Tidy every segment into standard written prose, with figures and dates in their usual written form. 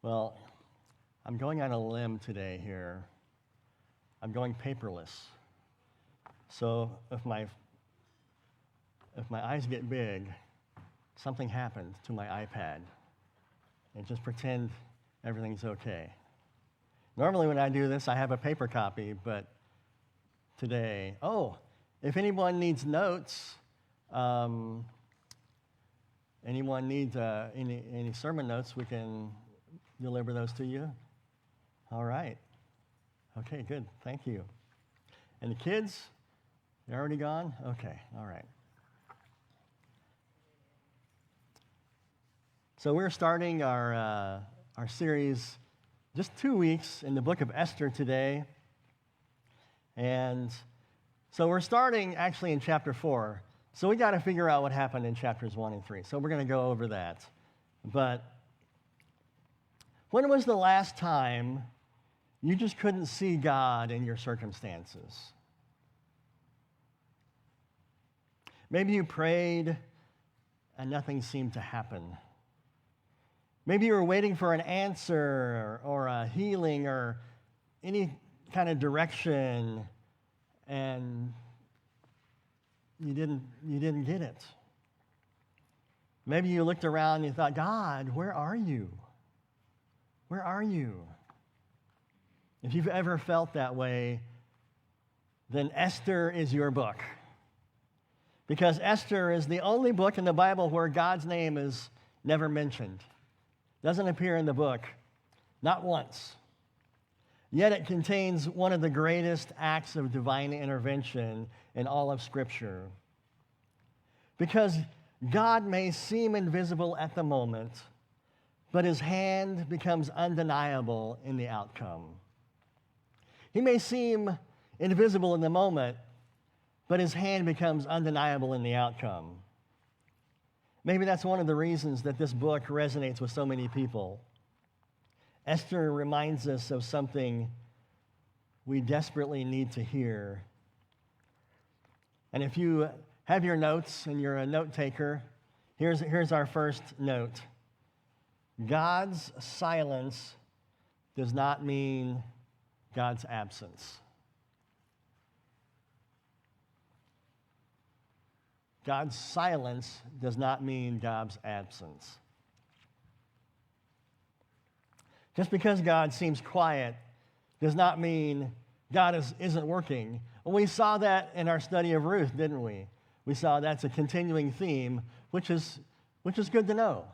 Well, I'm going on a limb today here. I'm going paperless. So if my eyes get big, something happened to my iPad. And just pretend everything's okay. Normally when I do this, I have a paper copy, but today, if anyone needs notes, anyone needs any sermon notes, we can deliver those to you. All right. Okay, good. Thank you. And the kids, they're already gone? Okay, all right. So we're starting our series just 2 weeks in the book of Esther today. And so we're starting actually in chapter 4. So we got to figure out what happened in chapters 1 and 3. So we're going to go over that. But when was the last time you just couldn't see God in your circumstances? Maybe you prayed and nothing seemed to happen. Maybe you were waiting for an answer or a healing or any kind of direction, and you didn't get it. Maybe you looked around and you thought, God, where are you? Where are you? If you've ever felt that way, then Esther is your book. Because Esther is the only book in the Bible where God's name is never mentioned. Doesn't appear in the book, not once. Yet it contains one of the greatest acts of divine intervention in all of Scripture. Because God may seem invisible at the moment, but his hand becomes undeniable in the outcome. He may seem invisible in the moment, but his hand becomes undeniable in the outcome. Maybe that's one of the reasons that this book resonates with so many people. Esther reminds us of something we desperately need to hear. And if you have your notes and you're a note taker, here's our first note. God's silence does not mean God's absence. God's silence does not mean God's absence. Just because God seems quiet does not mean God isn't working. We saw that in our study of Ruth, didn't we? We saw that's a continuing theme, which is good to know,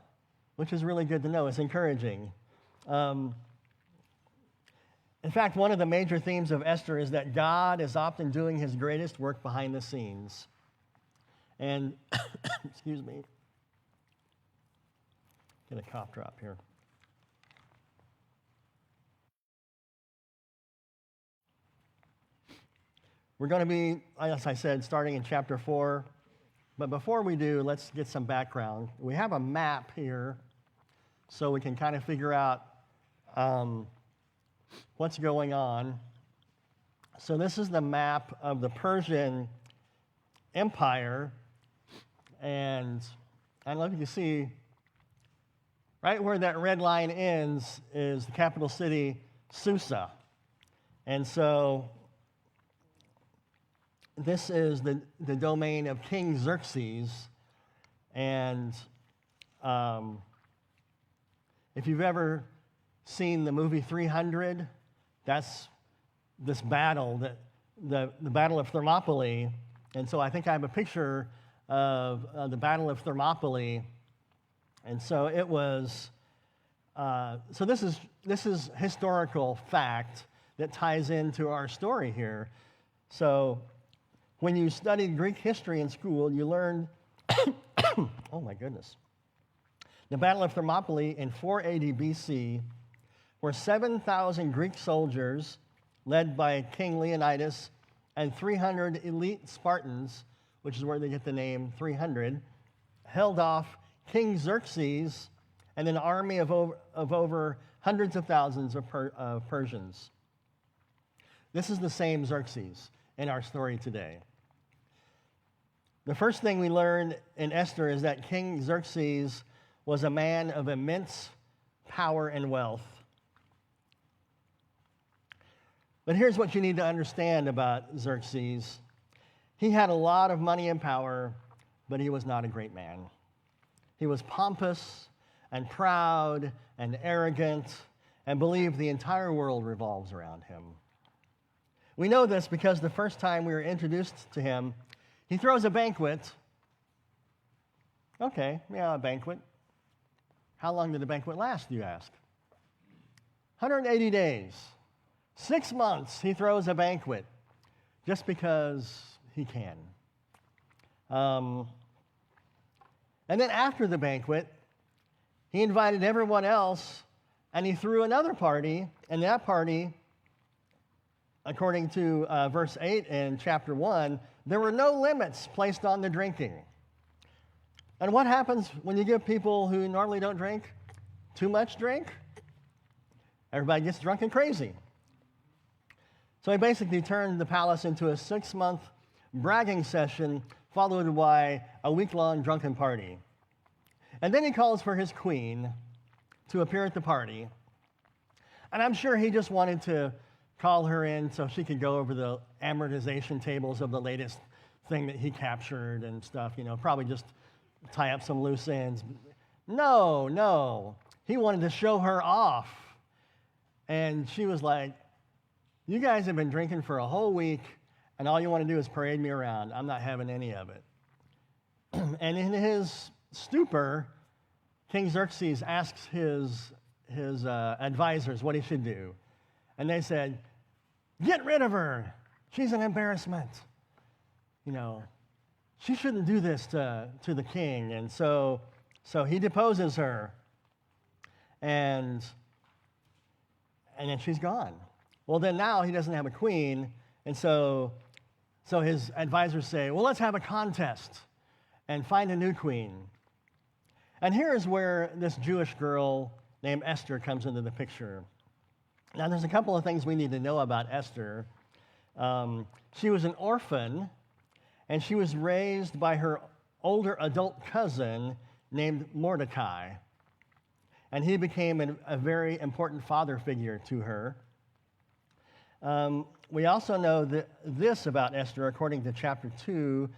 which is really good to know. It's encouraging. In fact, one of the major themes of Esther is that God is often doing his greatest work behind the scenes. And, excuse me, get a cough drop here. We're going to be, as I said, starting in chapter 4. But before we do, let's get some background. We have a map here so we can kind of figure out what's going on. So this is the map of the Persian Empire. And I don't know if you can see, right where that red line ends is the capital city, Susa. And so this is the domain of King Xerxes. And if you've ever seen the movie 300, that's this battle, the Battle of Thermopylae. And so I think I have a picture of the Battle of Thermopylae. And so it was, so this is historical fact that ties into our story here. So when you studied Greek history in school, you learned, oh my goodness, the Battle of Thermopylae in 480 BC, where 7,000 Greek soldiers, led by King Leonidas, and 300 elite Spartans, which is where they get the name 300, held off King Xerxes and an army of over hundreds of thousands of Persians. This is the same Xerxes in our story today. The first thing we learn in Esther is that King Xerxes was a man of immense power and wealth. But here's what you need to understand about Xerxes. He had a lot of money and power, but he was not a great man. He was pompous and proud and arrogant and believed the entire world revolves around him. We know this because the first time we were introduced to him, he throws a banquet. Okay, yeah, a banquet. How long did the banquet last, you ask? 180 days. 6 months he throws a banquet just because he can. And then after the banquet, he invited everyone else, and he threw another party, and that party, according to verse 8 in chapter 1, there were no limits placed on the drinking. And what happens when you give people who normally don't drink too much drink? Everybody gets drunk and crazy. So he basically turned the palace into a 6-month bragging session, followed by a week-long drunken party. And then he calls for his queen to appear at the party. And I'm sure he just wanted to call her in so she could go over the amortization tables of the latest thing that he captured and stuff, probably just tie up some loose ends. No. He wanted to show her off. And she was like, you guys have been drinking for a whole week, and all you want to do is parade me around. I'm not having any of it. And in his stupor, King Xerxes asks his advisors what he should do. And they said, get rid of her. She's an embarrassment. She shouldn't do this to the king. And so he deposes her. And then she's gone. Well, then now he doesn't have a queen. And so his advisors say, well, let's have a contest and find a new queen. And here's where this Jewish girl named Esther comes into the picture. Now, there's a couple of things we need to know about Esther. She was an orphan, and she was raised by her older adult cousin named Mordecai. And he became a very important father figure to her. We also know this about Esther, according to chapter 2,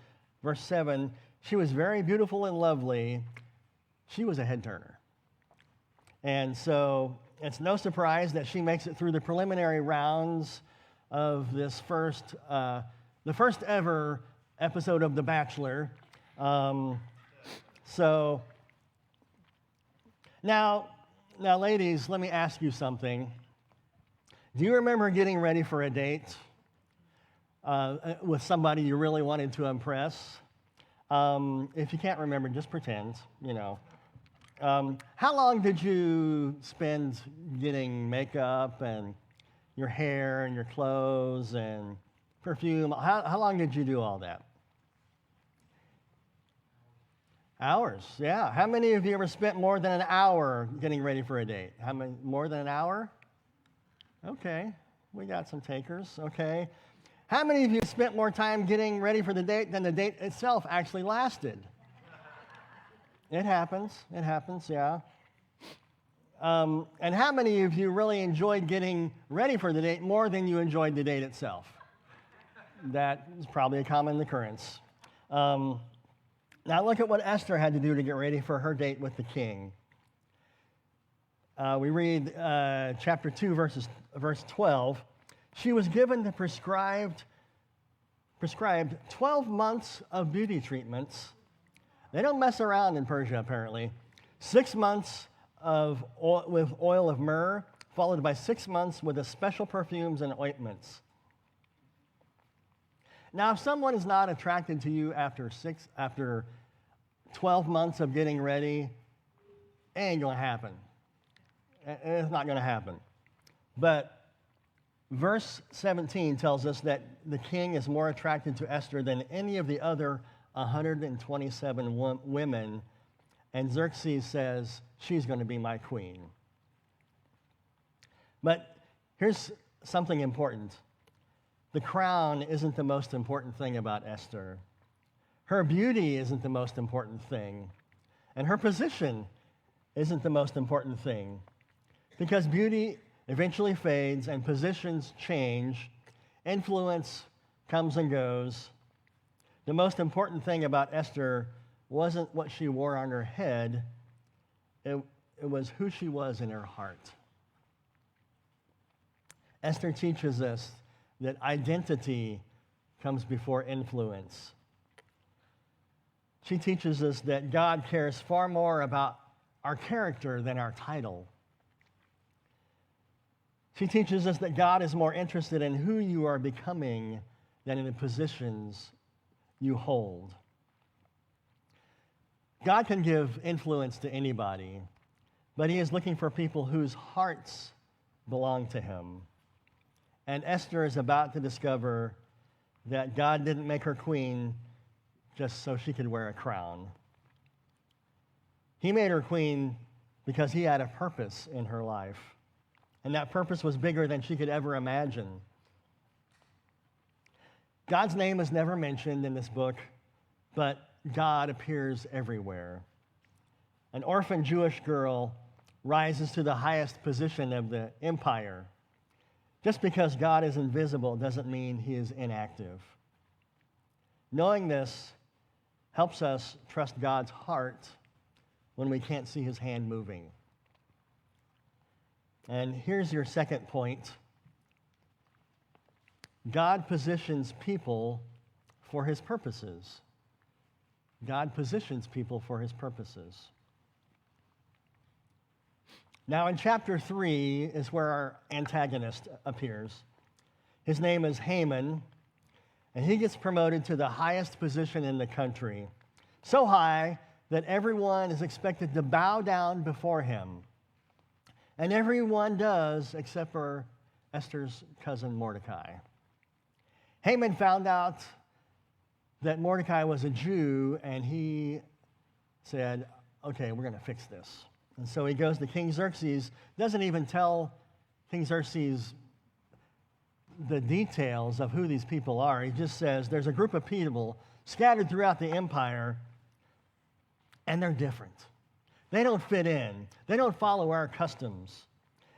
verse 7. She was very beautiful and lovely. She was a head turner. And so it's no surprise that she makes it through the preliminary rounds of this the first ever episode of The Bachelor. So now, ladies, let me ask you something. Do you remember getting ready for a date with somebody you really wanted to impress? If you can't remember, just pretend, How long did you spend getting makeup and your hair and your clothes and perfume? How long did you do all that? Hours, yeah. How many of you ever spent more than an hour getting ready for a date? How many? More than an hour? Okay, we got some takers, okay. How many of you spent more time getting ready for the date than the date itself actually lasted? It happens, yeah. And how many of you really enjoyed getting ready for the date more than you enjoyed the date itself? That is probably a common occurrence. Now look at what Esther had to do to get ready for her date with the king. We read chapter 2, verse 12. She was given the prescribed 12 months of beauty treatments. They don't mess around in Persia, apparently. 6 months with oil of myrrh, followed by 6 months with the special perfumes and ointments. Now, if someone is not attracted to you after 12 months of getting ready, it ain't going to happen. It's not going to happen. But verse 17 tells us that the king is more attracted to Esther than any of the other 127 women, and Xerxes says, she's going to be my queen. But here's something important. The crown isn't the most important thing about Esther. Her beauty isn't the most important thing. And her position isn't the most important thing. Because beauty eventually fades and positions change, influence comes and goes. The most important thing about Esther wasn't what she wore on her head, it was who she was in her heart. Esther teaches us that identity comes before influence. She teaches us that God cares far more about our character than our title. She teaches us that God is more interested in who you are becoming than in the positions you hold. God can give influence to anybody, but he is looking for people whose hearts belong to him. And Esther is about to discover that God didn't make her queen just so she could wear a crown. He made her queen because he had a purpose in her life. And that purpose was bigger than she could ever imagine. God's name is never mentioned in this book, but God appears everywhere. An orphan Jewish girl rises to the highest position of the empire. Just because God is invisible doesn't mean he is inactive. Knowing this helps us trust God's heart when we can't see his hand moving. And here's your second point. God positions people for his purposes. God positions people for his purposes. Now, in chapter 3 is where our antagonist appears. His name is Haman, and he gets promoted to the highest position in the country, so high that everyone is expected to bow down before him. And everyone does except for Esther's cousin Mordecai. Haman found out that Mordecai was a Jew, and he said, okay, we're going to fix this. And so he goes to King Xerxes, doesn't even tell King Xerxes the details of who these people are. He just says there's a group of people scattered throughout the empire, and they're different. They don't fit in. They don't follow our customs.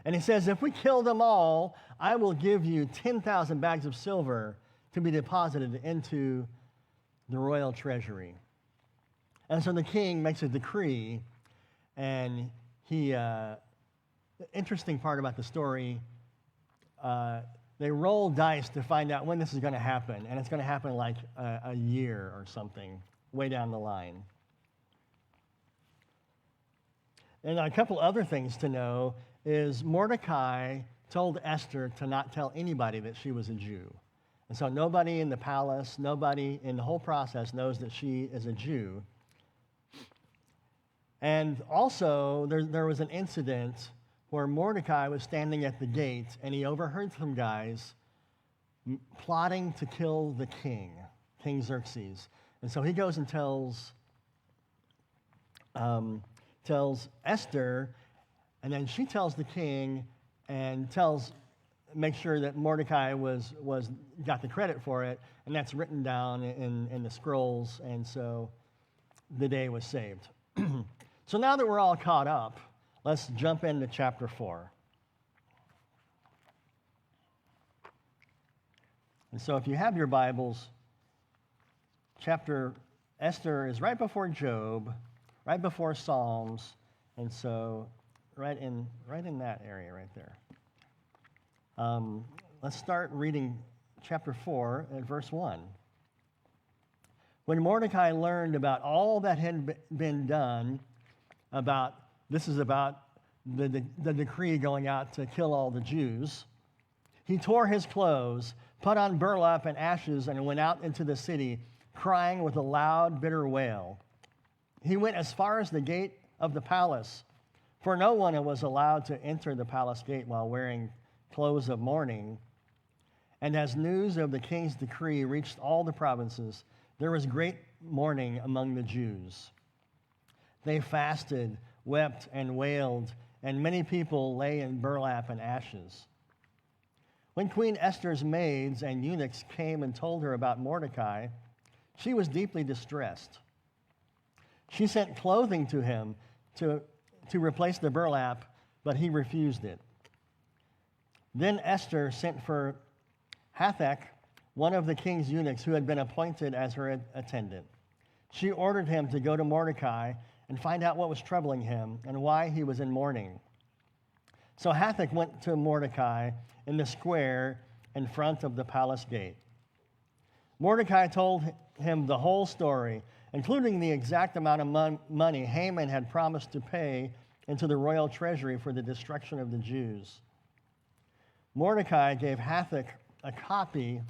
And he says, if we kill them all, I will give you 10,000 bags of silver to be deposited into the royal treasury. And so the king makes a decree, and the interesting part about the story, they roll dice to find out when this is going to happen, and it's going to happen like a year or something, way down the line. And a couple other things to know is Mordecai told Esther to not tell anybody that she was a Jew. And so nobody in the palace, nobody in the whole process knows that she is a Jew. And also, there was an incident where Mordecai was standing at the gate, and he overheard some guys plotting to kill the king, King Xerxes. And so he goes and tells Esther, and then she tells the king and makes sure that Mordecai got the credit for it, and that's written down in the scrolls, and so the day was saved. So now that we're all caught up, let's jump into chapter 4. And so if you have your Bibles, Esther is right before Job, right before Psalms, and so right in that area right there. Let's start reading chapter 4 at verse 1. When Mordecai learned about all that had been done, this is about the decree going out to kill all the Jews, he tore his clothes, put on burlap and ashes, and went out into the city, crying with a loud, bitter wail. He went as far as the gate of the palace, for no one was allowed to enter the palace gate while wearing clothes of mourning. And as news of the king's decree reached all the provinces, there was great mourning among the Jews. They fasted, wept, and wailed, and many people lay in burlap and ashes. When Queen Esther's maids and eunuchs came and told her about Mordecai, she was deeply distressed. She sent clothing to him to replace the burlap, but he refused it. Then Esther sent for Hathach, one of the king's eunuchs who had been appointed as her attendant. She ordered him to go to Mordecai and find out what was troubling him and why he was in mourning. So Hathach went to Mordecai in the square in front of the palace gate. Mordecai told him the whole story, including the exact amount of money Haman had promised to pay into the royal treasury for the destruction of the Jews. Mordecai gave Hathach a copy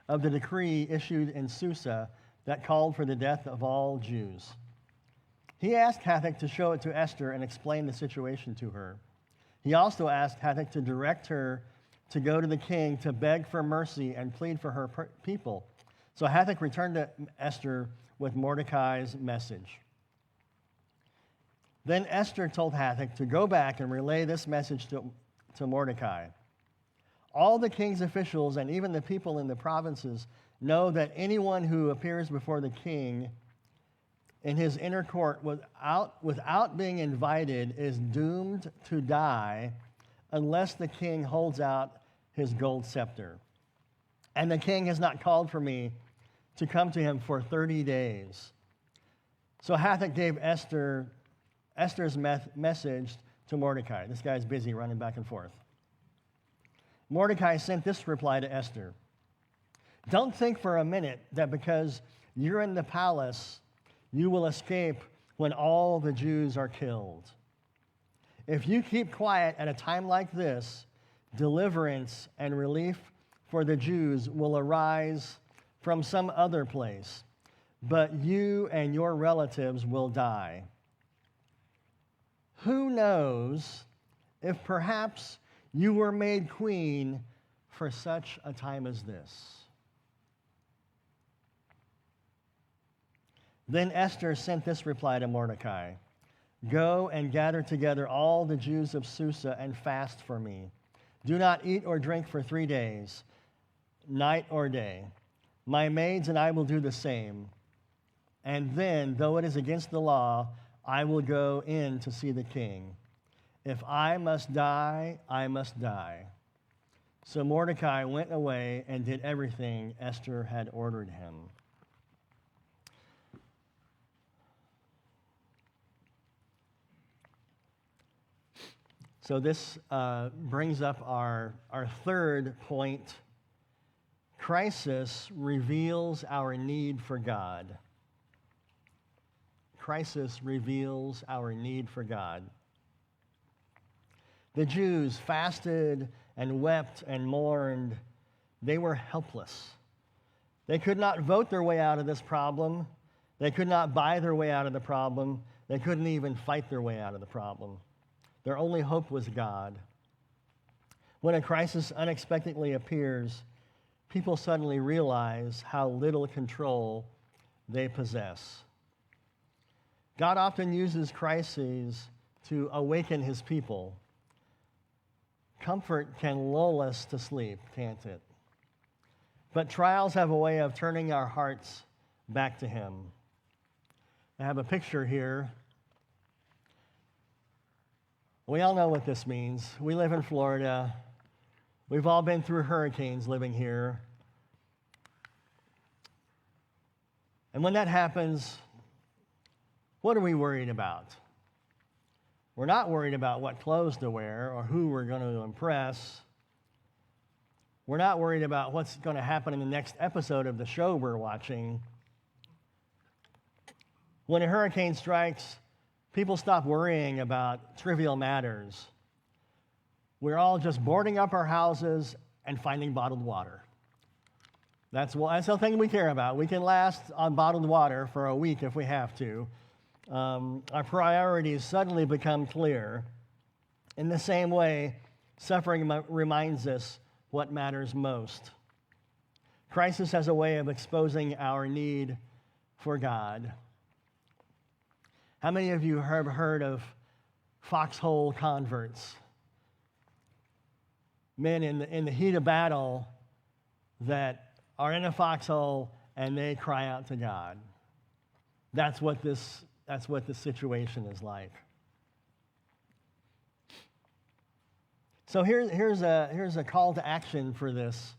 of the decree issued in Susa that called for the death of all Jews. He asked Hathach to show it to Esther and explain the situation to her. He also asked Hathach to direct her to go to the king to beg for mercy and plead for her people. So Hathach returned to Esther with Mordecai's message. Then Esther told Hathach to go back and relay this message to Mordecai. All the king's officials and even the people in the provinces know that anyone who appears before the king in his inner court without being invited is doomed to die unless the king holds out his gold scepter. And the king has not called for me to come to him for 30 days. So Hathach gave Esther's message to Mordecai. This guy's busy running back and forth. Mordecai sent this reply to Esther. Don't think for a minute that because you're in the palace, you will escape when all the Jews are killed. If you keep quiet at a time like this, deliverance and relief for the Jews will arise from some other place, but you and your relatives will die. Who knows if perhaps you were made queen for such a time as this? Then Esther sent this reply to Mordecai. Go and gather together all the Jews of Susa and fast for me. Do not eat or drink for 3 days, night or day. My maids and I will do the same. And then, though it is against the law, I will go in to see the king. If I must die, I must die. So Mordecai went away and did everything Esther had ordered him. So this brings up our third point. Crisis reveals our need for God. Crisis reveals our need for God. The Jews fasted and wept and mourned. They were helpless. They could not vote their way out of this problem. They could not buy their way out of the problem. They couldn't even fight their way out of the problem. Their only hope was God. When a crisis unexpectedly appears, people suddenly realize how little control they possess. God often uses crises to awaken his people. Comfort can lull us to sleep, can't it? But trials have a way of turning our hearts back to him. I have a picture here. We all know what this means. We live in Florida. We've all been through hurricanes living here. And when that happens, what are we worried about? We're not worried about what clothes to wear or who we're going to impress. We're not worried about what's going to happen in the next episode of the show we're watching. When a hurricane strikes, people stop worrying about trivial matters. We're all just boarding up our houses and finding bottled water. That's the thing we care about. We can last on bottled water for a week if we have to. Our priorities suddenly become clear. In the same way, suffering reminds us what matters most. Crisis has a way of exposing our need for God. How many of you have heard of foxhole converts? Men in the heat of battle that are in a foxhole and they cry out to God. That's what this situation is like. So here's a call to action for this.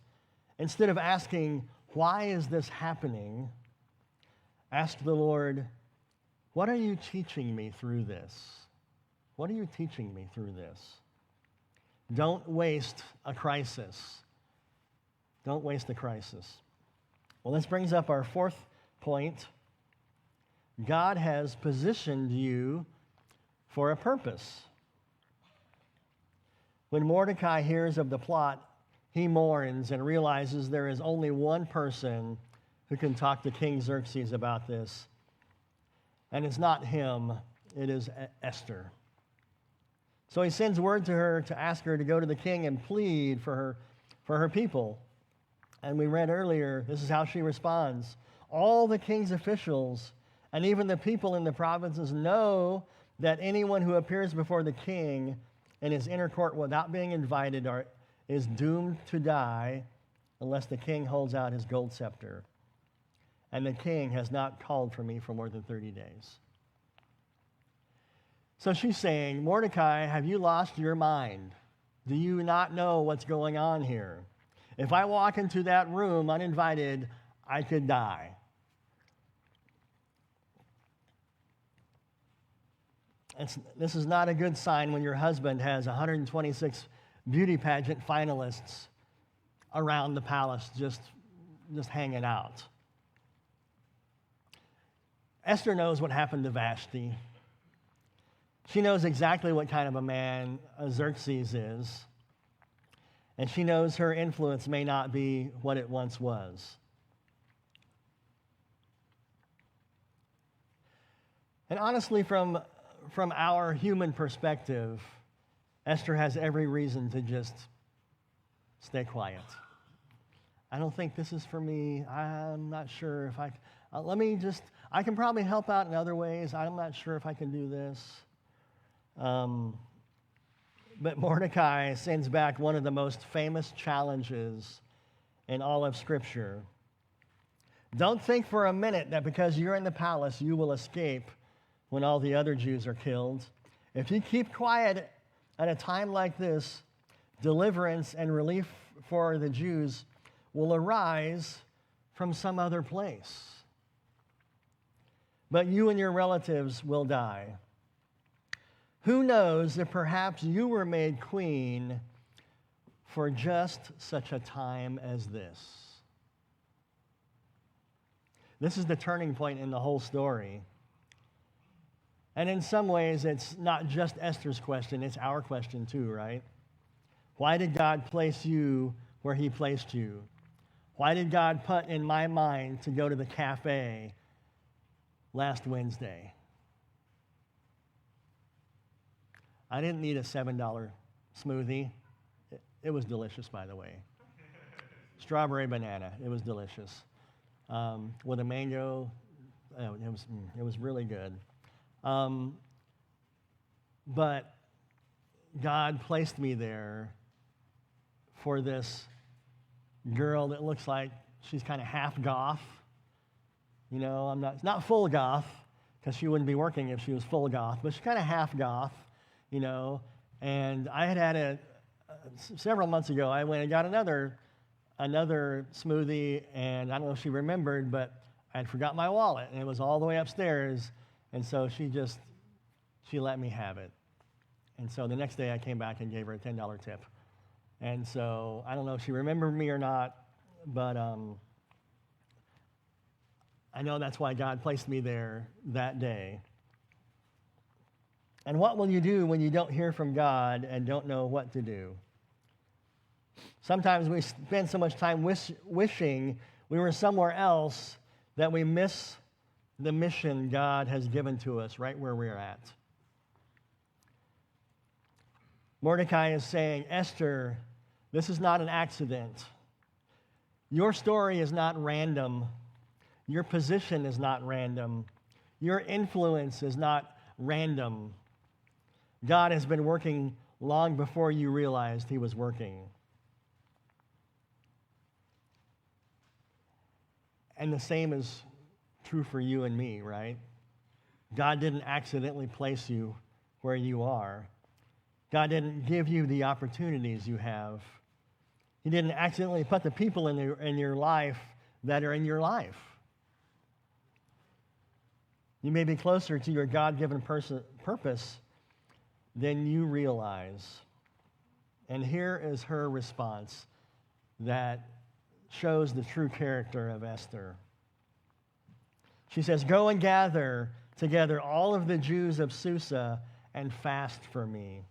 Instead of asking, why is this happening? Ask the Lord, what are you teaching me through this? What are you teaching me through this? Don't waste a crisis. Don't waste a crisis. Well, this brings up our fourth point. God has positioned you for a purpose. When Mordecai hears of the plot, he mourns and realizes there is only one person who can talk to King Xerxes about this. And it's not him, it is Esther. So he sends word to her to ask her to go to the king and plead for her people. And we read earlier, this is how she responds. All the king's officials and even the people in the provinces know that anyone who appears before the king in his inner court without being invited is doomed to die unless the king holds out his gold scepter. And the king has not called for me for more than 30 days. So she's saying, Mordecai, have you lost your mind? Do you not know what's going on here? If I walk into that room uninvited, I could die. This is not a good sign when your husband has 126 beauty pageant finalists around the palace just hanging out. Esther knows what happened to Vashti. She knows exactly what kind of a man Xerxes is. And she knows her influence may not be what it once was. And honestly, from our human perspective, Esther has every reason to just stay quiet. I don't think this is for me. I'm not sure if I can probably help out in other ways. I'm not sure if I can do this. But Mordecai sends back one of the most famous challenges in all of Scripture. Don't think for a minute that because you're in the palace, you will escape when all the other Jews are killed. If you keep quiet at a time like this, deliverance and relief for the Jews will arise from some other place. But you and your relatives will die. Who knows if perhaps you were made queen for just such a time as this? This is the turning point in the whole story. And in some ways, it's not just Esther's question, it's our question too, right? Why did God place you where he placed you? Why did God put in my mind to go to the cafe last Wednesday? I didn't need a $7 smoothie. It was delicious, by the way. Strawberry banana. It was delicious. With a mango. It was really good. But God placed me there for this girl that looks like she's kind of half goth. You know, not full goth, because she wouldn't be working if she was full goth, but she's kind of half goth, you know. And I had several months ago, I went and got another smoothie, and I don't know if she remembered, but I had forgot my wallet, and it was all the way upstairs, and so she let me have it. And so the next day I came back and gave her a $10 tip. And so I don't know if she remembered me or not, but I know that's why God placed me there that day. And what will you do when you don't hear from God and don't know what to do? Sometimes we spend so much time wishing we were somewhere else that we miss the mission God has given to us right where we're at. Mordecai is saying, Esther, this is not an accident. Your story is not random. Your position is not random. Your influence is not random. God has been working long before you realized he was working. And the same is true for you and me, right? God didn't accidentally place you where you are. God didn't give you the opportunities you have. He didn't accidentally put the people in your life that are in your life. You may be closer to your God-given purpose than you realize. And here is her response that shows the true character of Esther. She says, "Go and gather together all of the Jews of Susa and fast for me.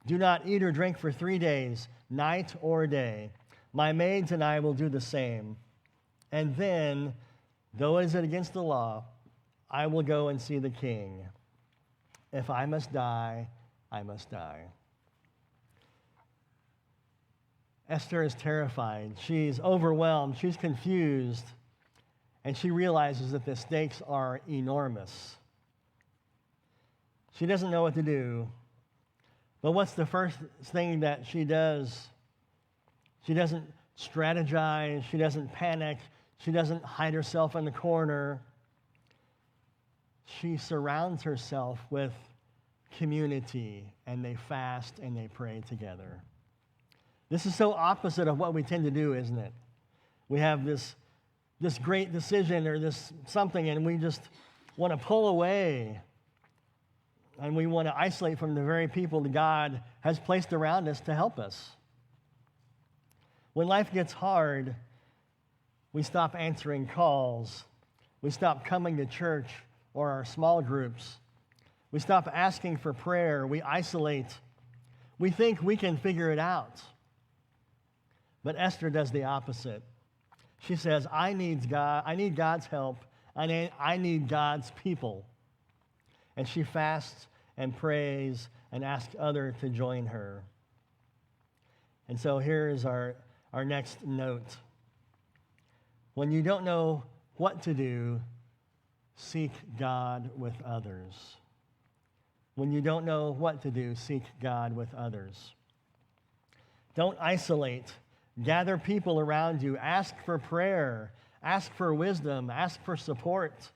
Do not eat or drink for 3 days, night or day. My maids and I will do the same. And then, though it is against the law, I will go and see the king. If I must die, I must die." Esther is terrified. She's overwhelmed. She's confused. And she realizes that the stakes are enormous. She doesn't know what to do. But what's the first thing that she does? She doesn't strategize. She doesn't panic. She doesn't hide herself in the corner. She surrounds herself with community, and they fast and they pray together. This is so opposite of what we tend to do, isn't it? We have this great decision or this something, and we just want to pull away. And we want to isolate from the very people that God has placed around us to help us. When life gets hard, we stop answering calls. We stop coming to church or our small groups. We stop asking for prayer. We isolate. We think we can figure it out. But Esther does the opposite. She says, I need God's help. I need God's people. And she fasts and prays and asks others to join her. And so here is our next note. When you don't know what to do, seek God with others. When you don't know what to do, seek God with others. Don't isolate. Gather people around you. Ask for prayer. Ask for wisdom. Ask for support.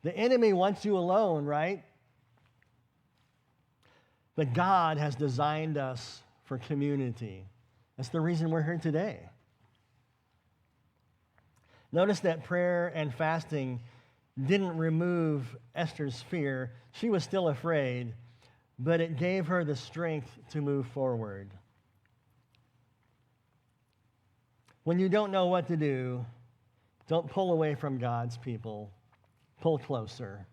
The enemy wants you alone, right? But God has designed us for community. That's the reason we're here today. Notice that prayer and fasting didn't remove Esther's fear. She was still afraid, but it gave her the strength to move forward. When you don't know what to do, don't pull away from God's people. Pull closer.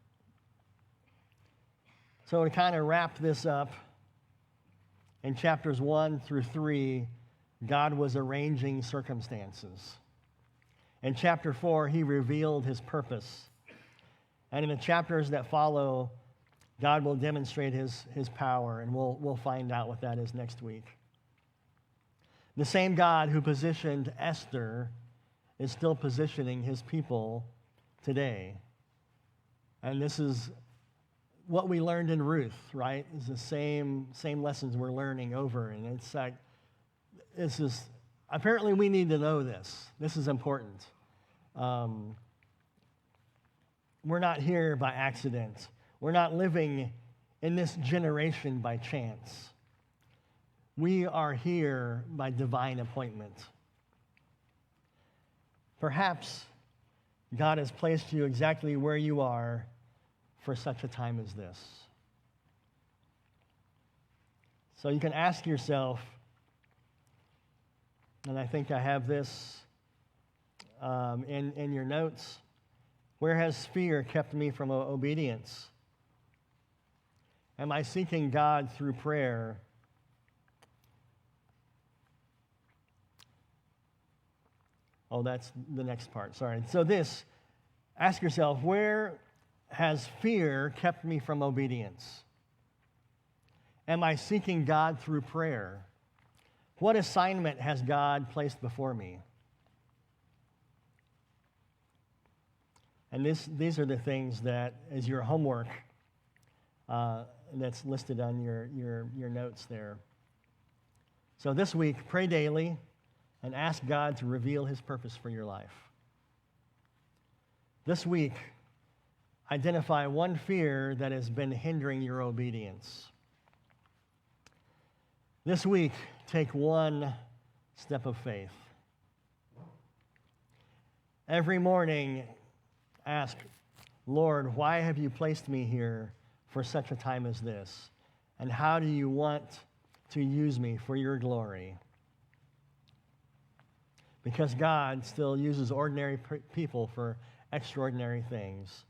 So to kind of wrap this up, in chapters 1 through 3, God was arranging circumstances. In chapter 4, he revealed his purpose. And in the chapters that follow, God will demonstrate his power, and we'll find out what that is next week. The same God who positioned Esther is still positioning his people today. And this is what we learned in Ruth, right? It's the same lessons we're learning over. And it's like, apparently we need to know this. This is important. We're not here by accident. We're not living in this generation by chance. We are here by divine appointment. Perhaps God has placed you exactly where you are for such a time as this. So you can ask yourself, and I think I have this in your notes, where has fear kept me from obedience? Am I seeking God through prayer? Oh, that's the next part, sorry. So ask yourself, where has fear kept me from obedience? Am I seeking God through prayer? What assignment has God placed before me? And these are the things that, as your homework, that's listed on your notes there. So this week, pray daily and ask God to reveal his purpose for your life. This week, identify one fear that has been hindering your obedience. This week, take one step of faith. Every morning, ask, Lord, why have you placed me here for such a time as this? And how do you want to use me for your glory? Because God still uses ordinary people for extraordinary things.